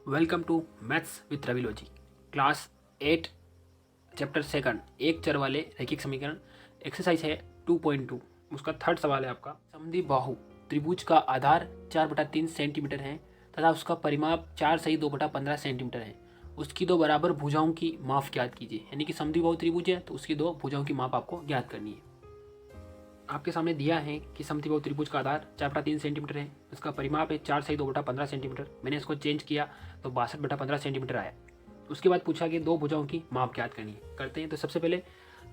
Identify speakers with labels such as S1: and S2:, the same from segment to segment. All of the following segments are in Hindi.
S1: Welcome to maths with Ravilogy class 8 chapter second एक चर वाले रैखिक समीकरण एक्सरसाइज है 2.2। उसका थर्ड सवाल है आपका। समद्विबाहु त्रिभुज का आधार 4/3 सेंटीमीटर है तथा उसका परिमाप 4/2/15 सेंटीमीटर है। उसकी दो बराबर भुजाओं की माप ज्ञात कीजिए। यानी कि समद्विबाहु त्रिभुज है तो उसकी दो भुजाओं की माप आपको ज्ञात करनी है। आपके सामने दिया है कि समद्विबाहु त्रिभुज का आधार 4/3 सेंटीमीटर है, उसका परिमाप है 4/2/15 सेंटीमीटर। मैंने इसको चेंज किया तो 62/15 सेंटीमीटर आया। उसके बाद पूछा कि दो भुजाओं की माप ज्ञात करनी है। करते हैं। तो सबसे पहले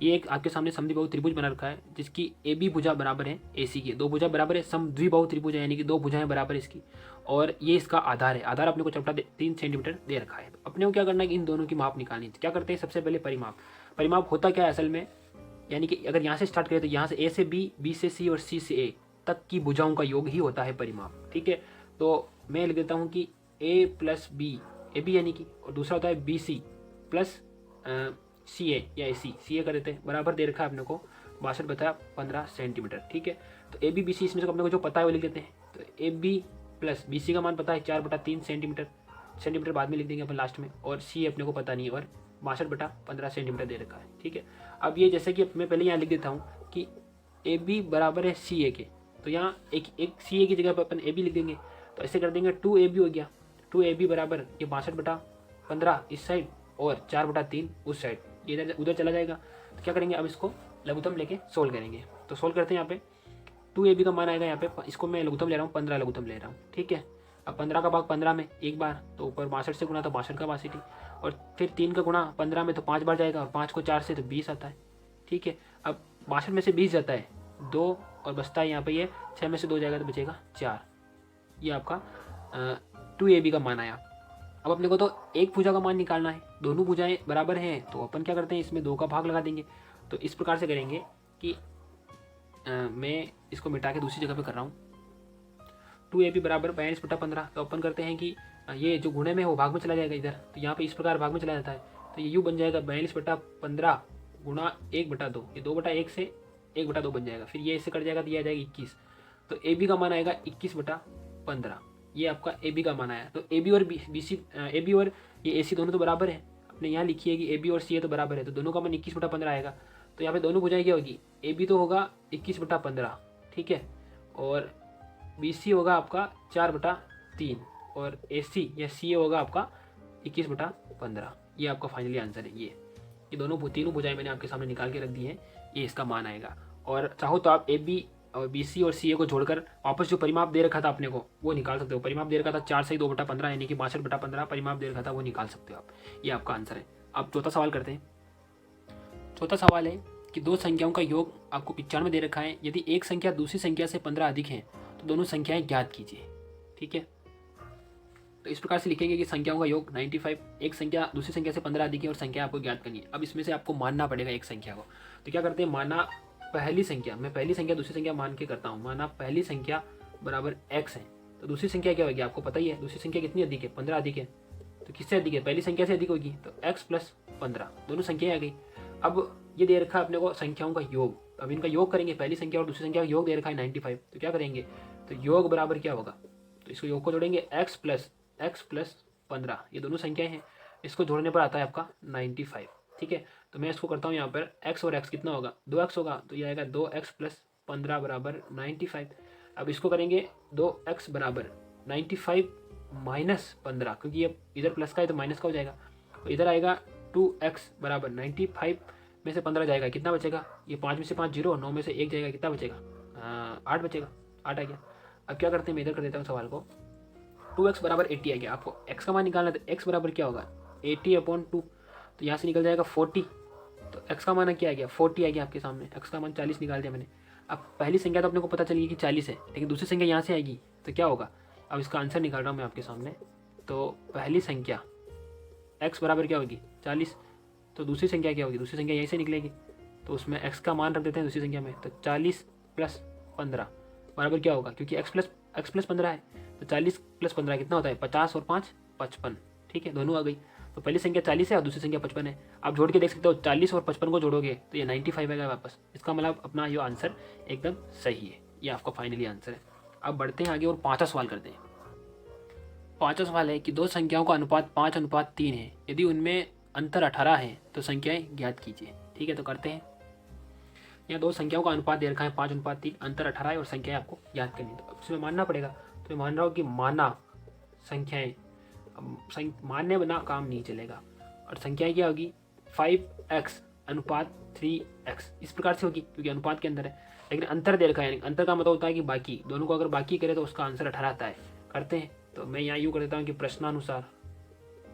S1: ये एक आपके सामने समद्विबाहु त्रिभुज बना रखा है जिसकी ए बी भुजा बराबर है ए सी की। दो भुजा बराबर है, समद्विबाहु त्रिभुज है यानी कि दो भुजाएं बराबर है इसकी। और ये इसका आधार है। आधार अपने को 4/3 सेंटीमीटर दे रखा है। तो अपने को क्या करना है कि इन दोनों की माप निकालनी है। क्या करते हैं, सबसे पहले परिमाप। परिमाप होता क्या है असल में, यानी कि अगर यहाँ से स्टार्ट करें तो यहाँ से ए से बी, बी से सी और सी से ए तक की भुजाओं का योग ही होता है परिमाप। ठीक है, तो मैं लिख देता हूँ कि ए प्लस बी, ए बी यानी कि, और दूसरा होता है बी सी प्लस सी ए या ए सी ए कर देते हैं। बराबर दे रखा है अपने को 62/15 सेंटीमीटर। ठीक है, तो ए बी बी सी इसमें से अपने को जो पता है वो लिख देते हैं। तो A B plus B C का मान पता है 4/3 सेंटीमीटर, सेंटीमीटर बाद में लिख देंगे अपन लास्ट में, और सी अपने को पता नहीं है, और 62/15 सेंटीमीटर दे रखा है। ठीक है, अब ये जैसे कि मैं पहले यहाँ लिख देता हूँ कि ए बी बराबर है सी ए के, तो यहाँ एक सी ए की जगह पर अपन ए बी लिख देंगे। तो ऐसे कर देंगे 2AB हो गया। 2AB बराबर ये 62/15 इस साइड और 4/3 उस साइड, ये इधर उधर चला जाएगा। तो क्या करेंगे, अब इसको लघुत्तम लेके सोल्व करेंगे। तो सोल्व करते हैं। यहाँ पे 2AB का मान आएगा, यहाँ पे इसको मैं लघुत्तम ले रहा हूँ, 15 लघुत्तम ले रहा हूँ। ठीक है, अब 15 का भाग 15 में एक बार, तो ऊपर 62 से गुना तो 62 का 62, और फिर 3 का गुणा 15 में तो 5 बार जाएगा, और 5 को 4 से तो 20 आता है। ठीक है, अब 62 में से 20 जाता है 2, और बचता है यहाँ पे ये 6 में से 2 जाएगा तो बचेगा 4। ये आपका 2AB का मान आया। अब अपने को तो एक भुजा का मान निकालना है। दोनों भुजाएं बराबर हैं तो अपन क्या करते हैं, इसमें 2 का भाग लगा देंगे। तो इस प्रकार से करेंगे कि मैं इसको मिटा के दूसरी जगह पे कर रहा हूँ। 2AB बराबर 42/15। तो अपन करते हैं कि ये जो गुणे में है वो भाग में चला जाएगा इधर, तो यहाँ पे इस प्रकार भाग में चला जाता है। तो ये यूँ बन जाएगा 42/15 गुणा 1/2। ये 2/1 से 1/2 बन जाएगा। फिर ये इससे कट जाएगा तो ये आ जाएगा 21। तो ए बी का मान आएगा 21/15। ये आपका ए बी का मान आया। तो ए बी और बी सी, ए बी और ये ए सी दोनों तो बराबर है। अपने यहाँ लिखी है कि ए बी और सी ए तो बराबर है, तो दोनों का मान 21/15 आएगा। तो यहाँ पे दोनों भुजाएं क्या होगी, ए बी तो होगा 21/15, ठीक है, और बी सी होगा आपका 4/3, और ए सी या सी ए होगा आपका 21/15। ये आपका फाइनली आंसर है। ये दोनों तीनों भुजाएं मैंने आपके सामने निकाल के रख दी हैं। ये इसका मान आएगा। और चाहो तो आप ए बी और बी सी और सी ए को जोड़कर वापस जो परिमाप दे रखा था अपने को वो निकाल सकते हो। परिमाप दे रखा था 4/2/15 यानी कि 62/15 परिमाप दे रखा था, वो निकाल सकते हो आप। ये आपका आंसर है। अब चौथा सवाल करते हैं। चौथा सवाल है कि दो संख्याओं का योग आपको 95 दे रखा है। यदि एक संख्या दूसरी संख्या से 15 अधिक है तो दोनों संख्याएं ज्ञात कीजिए। ठीक है, तो इस प्रकार से लिखेंगे कि संख्याओं का योग 95, एक संख्या दूसरी संख्या से 15 अधिक है और संख्या आपको ज्ञात करनी है। अब इसमें से आपको मानना पड़ेगा एक संख्या को। तो क्या करते हैं, माना पहली संख्या, मैं पहली संख्या दूसरी संख्या मान के करता हूँ। माना पहली संख्या बराबर x है, तो दूसरी संख्या क्या होगी आपको पता ही है। दूसरी संख्या कितनी अधिक है, 15 अधिक है। तो किससे अधिक है, पहली संख्या से अधिक होगी। तो x + 15 दोनों संख्याएं आ गई। अब ये दे रखा है अपने को संख्याओं का योग। अब इनका योग करेंगे, पहली संख्या और दूसरी संख्या का योग दे रखा है 95। तो क्या करेंगे, तो योग बराबर क्या होगा, तो इसको योग को जोड़ेंगे x + 15, ये दोनों संख्याएं हैं। इसको जोड़ने पर आता है आपका 95। ठीक है, तो मैं इसको करता हूँ यहाँ पर x और x कितना होगा, 2x होगा। तो ये आएगा 2x + 15 बराबर 95। अब इसको करेंगे 2x बराबर 95 - 15, क्योंकि अब इधर प्लस का है तो माइनस का हो जाएगा। तो इधर आएगा 2x बराबर 95 में से 15 जाएगा, कितना बचेगा, ये 5 में से 5 0, 9 में से 1 जाएगा, कितना बचेगा, 8 बचेगा। 8 आ गया। अब क्या करते हैं, मैं इधर कर देता हूँ सवाल को। 2x बराबर 80 आ गया। आपको x का मान निकालना है तो x बराबर क्या होगा, 80/2। तो यहाँ से निकल जाएगा 40। तो x का मान क्या आ गया, 40 आ गया आपके सामने। x का मान 40 निकाल दिया मैंने। अब पहली संख्या तो अपने को पता चली कि 40 है, लेकिन दूसरी संख्या यहाँ से आएगी तो क्या होगा। अब इसका आंसर निकाल रहा हूँ मैं आपके सामने। तो पहली संख्या x बराबर क्या होगी, 40। तो दूसरी संख्या क्या होगी, दूसरी संख्या यहीं से निकलेगी। तो उसमें x का मान रख देते हैं दूसरी संख्या में। तो 40 + 15 बराबर क्या होगा, क्योंकि x + 15 है। तो 40 + 15 कितना होता है, 50 और 5 55। ठीक है, दोनों आ गई। तो पहली संख्या 40 है और दूसरी संख्या 55 है। आप जोड़ के देख सकते हो, 40 और 55 को जोड़ोगे तो ये 95 आएगा वापस। इसका मतलब अपना ये आंसर एकदम सही है। ये आपका फाइनली आंसर है। अब बढ़ते हैं आगे और पांचवा सवाल करते हैं। पाँचवा सवाल है कि दो संख्याओं का अनुपात 5:3 है, यदि उनमें अंतर 18 है तो संख्याएं ज्ञात कीजिए। ठीक है, तो करते हैं। यहाँ दो संख्याओं का अनुपात दे रखा है 5:3, अंतर 18 है और संख्याएं आपको ज्ञात करनी है। तो अब इसमें मानना पड़ेगा, तो मैं मान रहा हूँ कि माना संख्याएं, मानने बना काम नहीं चलेगा। और संख्याएं क्या होगी, 5x अनुपात 3x, इस प्रकार से होगी क्योंकि अनुपात के अंदर है। लेकिन अंतर दे रखा है, अंतर का मतलब होता है कि बाकी, दोनों को अगर बाकी करें तो उसका आंसर 18 आता है। करते हैं, तो मैं यहाँ यूँ कर देता हूँ कि प्रश्नानुसार,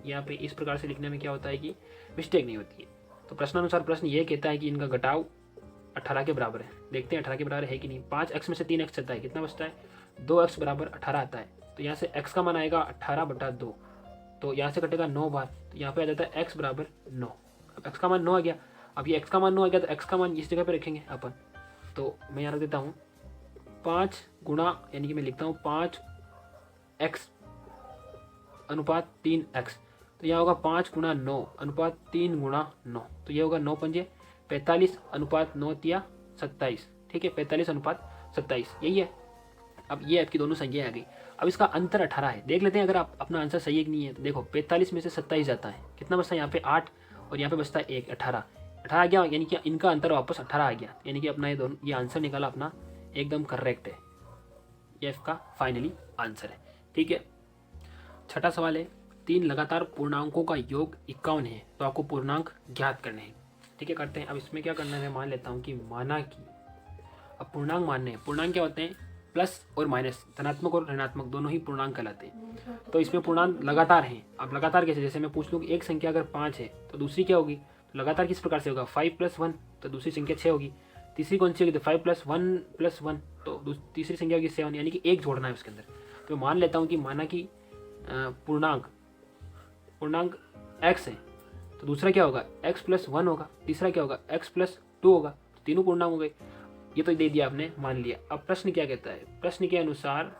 S1: यहाँ पे इस प्रकार से लिखने में क्या होता है कि मिस्टेक नहीं होती है। तो प्रश्नानुसार प्रश्न ये कहता है कि इनका घटाव 18 के बराबर है। देखते हैं 18 के बराबर है कि नहीं। 5x में से 3x चलता है, कितना बचता है, 2x बराबर 18 आता है। तो यहाँ से x का मान आएगा 18/2, तो यहाँ से कटेगा 9 बार, तो यहाँ पे आ जाता है x बराबर 9। अब x का मान 9 आ गया। अब ये x का मान 9 आ गया तो x का मान इस जगह पे रखेंगे अपन। तो मैं यहाँ रख देता हूँ 5 गुणा, यानी कि मैं लिखता हूँ 5x अनुपात 3x। तो यह होगा 5 गुणा 9 अनुपात 3 गुणा 9, तो ये होगा 9 पंजे 45 अनुपात 9 तिया 27। ठीक है, 45 अनुपात 27 यही है। अब ये आपकी दोनों संख्याएं आ गई। अब इसका अंतर 18 है, देख लेते हैं अगर आप अपना आंसर सही है कि नहीं है। तो देखो 45 में से 27 जाता है, कितना बचता है यहाँ पे 8, और यहाँ पे बचता है 1, 18 आ गया, यानी कि इनका अंतर वापस 18 आ गया, यानी कि अपना ये दोनों, ये आंसर निकाला अपना एकदम करेक्ट है। ये इसका फाइनली आंसर है। ठीक है, छठा सवाल है, 3 लगातार पूर्णांकों का योग 51 है, तो आपको पूर्णांक ज्ञात करने हैं। ठीक है, करते हैं। अब इसमें क्या करना है, मैं मान लेता हूँ कि माना कि अब पूर्णांक मानने हैं। पूर्णांक क्या होते हैं, प्लस और माइनस, धनात्मक और ऋणात्मक दोनों ही पूर्णांक कहलाते हैं। तो इसमें पूर्णांक लगातार हैं। अब लगातार कैसे, जैसे मैं पूछ लूँ कि एक संख्या अगर 5 है तो दूसरी क्या होगी, तो लगातार किस प्रकार से होगा, 5 + 1, तो दूसरी संख्या 6 होगी। तीसरी कौन सी होगी, तो 5 + 1 + 1, तो तीसरी संख्या होगी 7, यानी कि एक जोड़ना है उसके अंदर। तो मान लेता हूँ कि माना कि पूर्णांक x है, तो दूसरा क्या होगा, x + 1 होगा, तीसरा क्या होगा, x + 2 होगा। तो तीनों पूर्णांक हो गए। ये तो दे दिया आपने, मान लिया। अब प्रश्न क्या कहता है, प्रश्न के अनुसार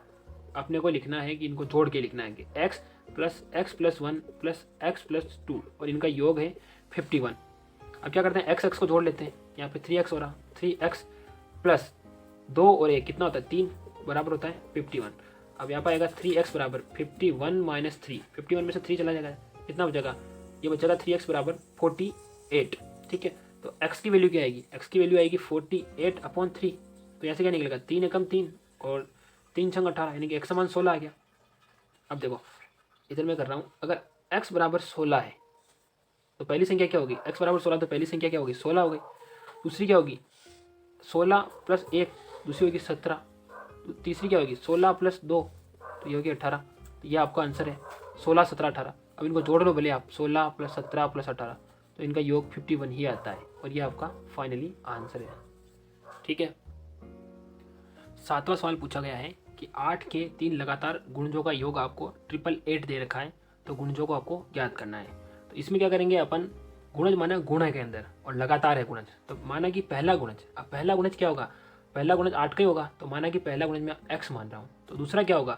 S1: अपने को लिखना है कि इनको जोड़ के लिखना है कि x + 1 + x + 2 और इनका योग है 51। अब क्या करते हैं, x को जोड़ लेते हैं, यहाँ पे 3x हो रहा, 3x + 2 और 1 कितना होता है, 3 बराबर होता है 51। अब यहाँ पर आएगा 3x बराबर 51 - 3, 51 में से 3 चला जाएगा, कितना बचेगा, ये बचेगा 3x बराबर 48। ठीक है, तो x की वैल्यू क्या आएगी, x की वैल्यू आएगी 48/3। तो यहाँ से क्या निकलेगा, 3 एकम 3 और 3 छंग 18, यानी कि x का मान 16 आ गया। अब देखो इधर मैं कर रहा हूँ, अगर x बराबर 16 है तो पहली संख्या क्या होगी, x बराबर 16, तो पहली संख्या क्या होगी, 16 हो गई। दूसरी क्या होगी, 16 + 1, दूसरी होगी 17, तो तीसरी क्या होगी, 16 + 2, तो ये होगी 18। तो ये आपका आंसर है 16, 17, 18। अब इनको जोड़ लो भले आप, 16 + 17 + 18, तो इनका योग 51 ही आता है और ये आपका फाइनली आंसर है। ठीक है, सातवां सवाल पूछा गया है कि 8 के 3 लगातार गुणजों का योग आपको 888 दे रखा है, तो गुणजों को आपको ज्ञात करना है। तो इसमें क्या करेंगे अपन, गुणज माना गुण है के अंदर और लगातार है गुणज, तो माना कि पहला गुणज। अब पहला गुणज क्या होगा, पहला गुणज 8 का ही होगा, तो माना कि पहला गुणज मैं x मान रहा हूँ। तो दूसरा क्या होगा,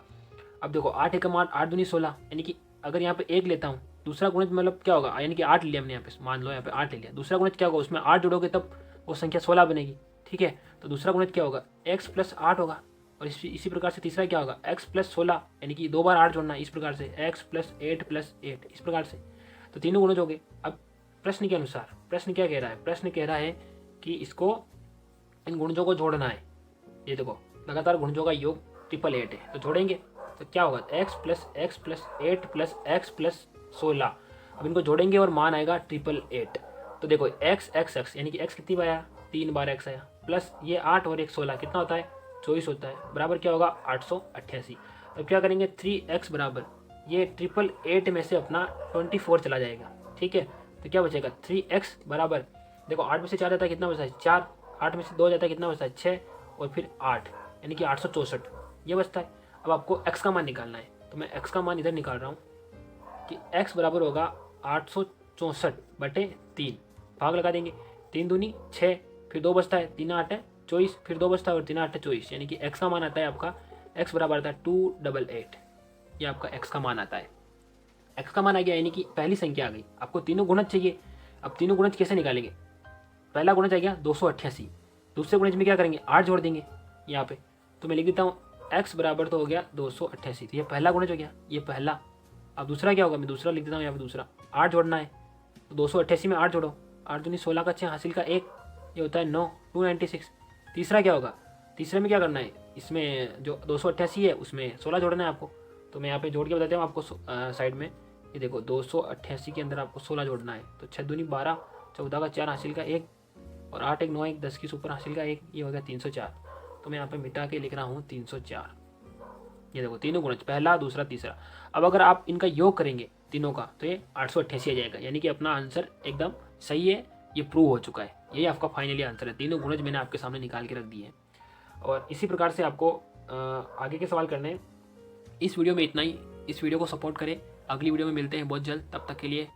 S1: अब देखो 8 एकम 8, 8 दूनी 16, यानी कि अगर यहाँ पे 1 लेता हूँ, दूसरा गुणज मतलब क्या होगा, यानी कि 8 लिया हमने यहाँ पे, मान लो यहाँ पे 8 ले लिया। दूसरा गुणज क्या होगा, उसमें 8 जोड़ोगे तब वो संख्या 16 बनेगी। ठीक है, तो दूसरा गुणज क्या होगा, x + 8 होगा। और इसी प्रकार से तीसरा क्या होगा, x + 16, यानी कि 2 बार 8 जोड़ना है, इस प्रकार से x + 8 + 8, इस प्रकार से। तो तीनों गुणज हो गए। अब प्रश्न के अनुसार, प्रश्न क्या कह रहा है, प्रश्न कह रहा है कि इसको, इन गुणजों को जोड़ना है। ये देखो लगातार गुणजों का योग 888 है, तो जोड़ेंगे तो क्या होगा, x + x + 8 + x + 16। अब इनको जोड़ेंगे और मान आएगा 888। तो देखो x यानी कि x कितनी बार आया, 3 बार x आया, प्लस ये 8 और 1 16, कितना होता है, 24 होता है, बराबर क्या होगा 888। अब क्या करेंगे, 3x बराबर ये 888 में से अपना 24 चला जाएगा। ठीक है, तो क्या बचेगा, 3x बराबर, देखो 8 में से 4 जाता है, कितना बचता है 4, 8 में से 2 जाता है, कितना बचता है 6, और फिर 8, यानी कि 864 ये बचता है। अब आपको x का मान निकालना है, तो मैं x का मान इधर निकाल रहा हूँ कि x बराबर होगा 864/3, भाग लगा देंगे, 3 दूनी 6, फिर 2 बचता है, 3 8 है 24, फिर 2 बचता है और 3 8 है 24, यानी कि x का मान आता है आपका, x बराबर आता है 288। ये आपका x का मान आता है, x का मान आ गया, यानी कि पहली संख्या आ गई। आपको तीनों गुणज चाहिए। अब तीनों गुणज कैसे निकालेंगे, पहला गुणज आ गया 288, दूसरे गुणज में क्या करेंगे, 8 जोड़ देंगे यहाँ पे। तो मैं लिख देता हूँ x बराबर तो हो गया 288, तो ये पहला गुणज हो गया, ये पहला। अब दूसरा क्या होगा, मैं दूसरा लिख देता हूँ यहाँ पे, दूसरा 8 जोड़ना है, तो 288 में 8 जोड़ो, 8 दूनी 16 का 6, हासिल का 1, ये होता है 9, 296। तीसरा क्या होगा, तीसरे में क्या करना है, इसमें जो 288 है उसमें 16 जोड़ना है आपको, तो मैं यहाँ पे जोड़ के बताता हूँ आपको साइड में। ये देखो 288 के अंदर आपको 16 जोड़ना है, तो 6 दूनी 12, 14 का 4, हासिल का 1, और 8 1 9 1 10 की सुपर, हासिल का 1, ये हो गया 304। तो मैं यहाँ पे मिटा के लिख रहा हूँ 304। ये देखो तीनों गुणज, पहला दूसरा तीसरा। अब अगर आप इनका योग करेंगे तीनों का, तो ये 888 आ जाएगा, यानी कि अपना आंसर एकदम सही है, ये प्रूव हो चुका है। यही आपका फाइनली आंसर है, तीनों गुणज मैंने आपके सामने निकाल के रख दिए हैं। और इसी प्रकार से आपको आगे के सवाल करने हैं। इस वीडियो में इतना ही, इस वीडियो को सपोर्ट करें, अगली वीडियो में मिलते हैं बहुत जल्द, तब तक के लिए